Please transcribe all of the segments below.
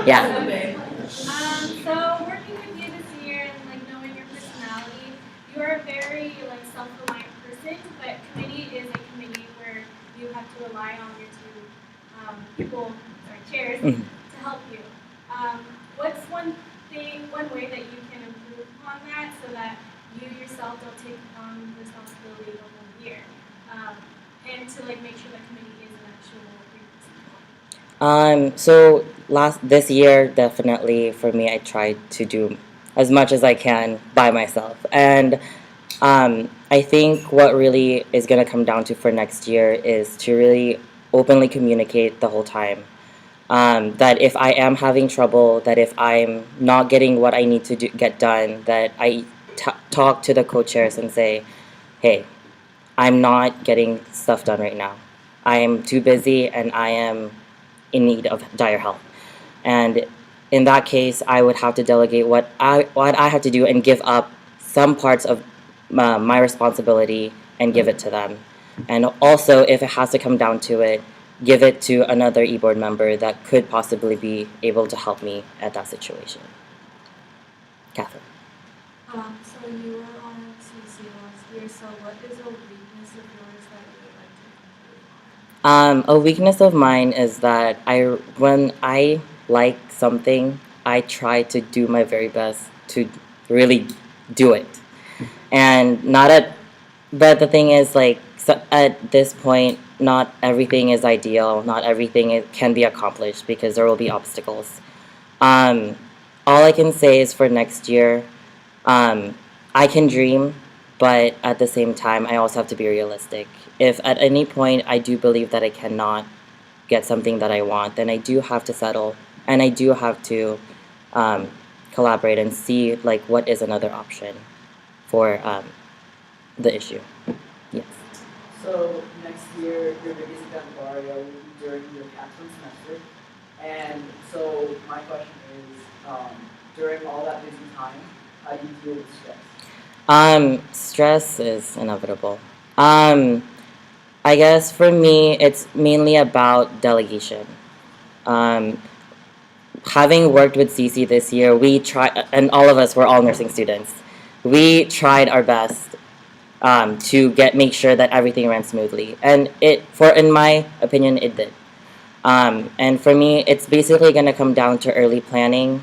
Yeah. So working with you this year and like knowing your personality, you are a very like self-reliant person, but committee is a committee where you have to rely on your two people, sorry, chairs Mhm. to help you. What's one way that you can improve upon that so that you yourself don't take on responsibility the whole year, um, and to like make sure that committee is an actual So last this year, definitely for me, I tried to do as much as I can by myself, and I think what really is gonna come down to for next year is to really openly communicate the whole time. That if I am having trouble, that if I'm not getting what I need to get done, that I talk to the co-chairs and say, "Hey, I'm not getting stuff done right now. I am too busy and I am in need of dire help." And in that case, I would have to delegate what I have to do and give up some parts of my responsibility and give it to them. And also, if it has to come down to it, give it to another e-board member that could possibly be able to help me at that situation. Catherine. So you were on CC last year. So what is a weakness of yours that you would like to improve A weakness of mine is that when I like something, I try to do my very best to really do it. And not at, but the thing is, like, so at this point, not everything is ideal. Not everything can be accomplished because there will be obstacls. Um, all I can say is for next year, um, I can dream, but at the same time, I also have to be realistic. If at any point I do believe that I cannot get something that I want, then I do have to settle, and I do have to um, collaborate and see like what is another option for the issue. Yes. So next year, your biggest event Vario will be during your capstone semester. And so my question is, during all that busy time, how do you deal with stress? Stress is inevitable. Um, I guess for me, it's mainly about delegation. Um, Having worked with CC this year, we try, and all of us were all nursing students. We tried our best to make sure that everything ran smoothly, and in my opinion, it did. And for me, it's basically going to come down to early planning,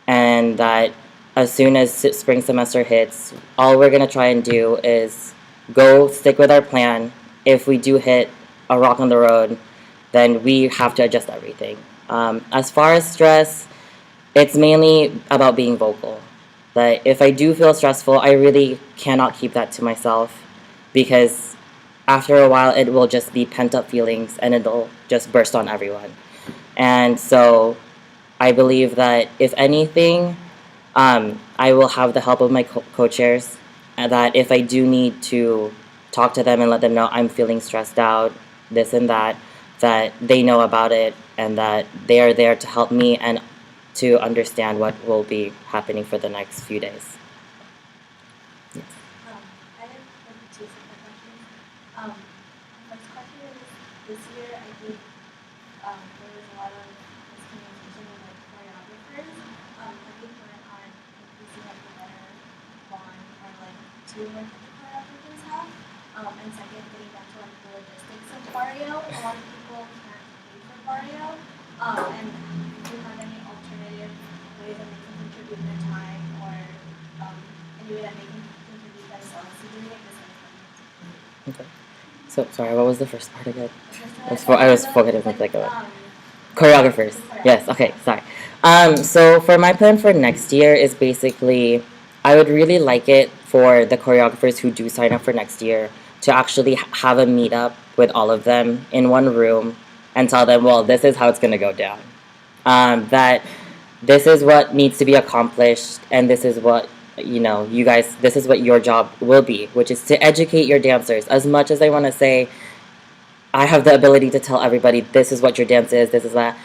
and that as soon as spring semester hits, all we're going to try and do is go stick with our plan. If we do hit a rock on the road, then we have to adjust everything. As far as stress, it's mainly about being vocal. That if I do feel stressful, I really cannot keep that to myself because after a while it will just be pent up feelings and it'll just burst on everyone. And so I believe that if anything, I will have the help of my co-chairs, and that if I do need to talk to them and let them know I'm feeling stressed out, this and that they know about it and that they are there to help me and to understand what will be happening for the next few days. Yes. I have like two simple questions. Um, First question is, this year I think there was a lot of miscommunication with like choreographers. I think when on increasing like the better bond or like teamwork that the choreographers have. And second, getting back to like the logistics of Barrio, a lot of people can't pay for Barrio. And do you have any alternative ways that they can contribute their time or any way that they can contribute themselves to doing it this way? Okay. So sorry, what was the first part again? Just I was forgetting to think of it. Choreographers. Yes. Okay. Sorry. So for my plan for next year is basically, I would really like it for the choreographers who do sign up for next year to actually have a meetup with all of them in one room and tell them, well, this is how it's gonna go down. That this is what needs to be accomplished, and this is what you guys. This is what your job will be, which is to educate your dancers. As much as I want to say, I have the ability to tell everybody this is what your dance is, this is that.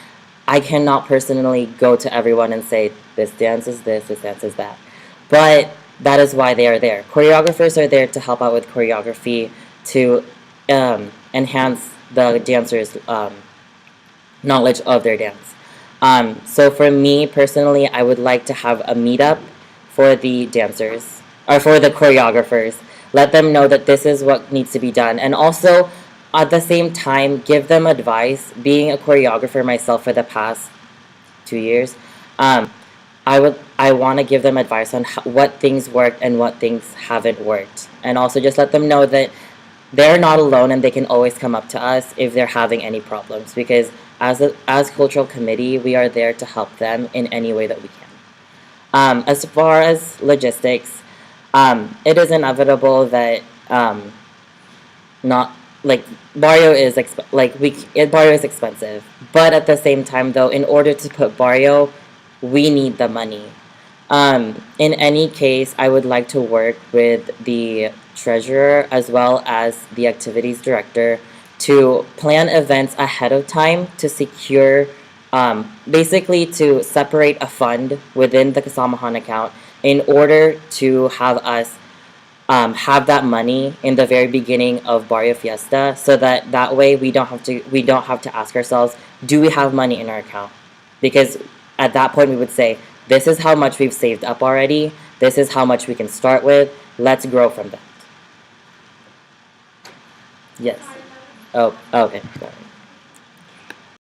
I cannot personally go to everyone and say this dance is this dance is that. But that is why they are there. Choreographers are there to help out with choreography, to enhance the dancers' knowledge of their dance. So for me personally, I would like to have a meetup for the dancers or for the choreographers. Let them know that this is what needs to be done, and also at the same time give them advice. Being a choreographer myself for the past 2 years, um, I want to give them advice on what things worked and what things haven't worked, and also just let them know that they're not alone and they can always come up to us if they're having any problems, because as cultural committee we are there to help them in any way that we can. As far as logistics, it is inevitable that not like barrio is barrio is expensive, but at the same time though, in order to put barrio, we need the money. In any case, I would like to work with the treasurer as well as the activities director to plan events ahead of time to secure, basically to separate a fund within the Kasamahan account in order to have us have that money in the very beginning of Barrio Fiesta, so that that way we don't have to ask ourselves, do we have money in our account? Because at that point we would say, this is how much we've saved up already. This is how much we can start with. Let's grow from that. Yes. Oh, okay. Sorry.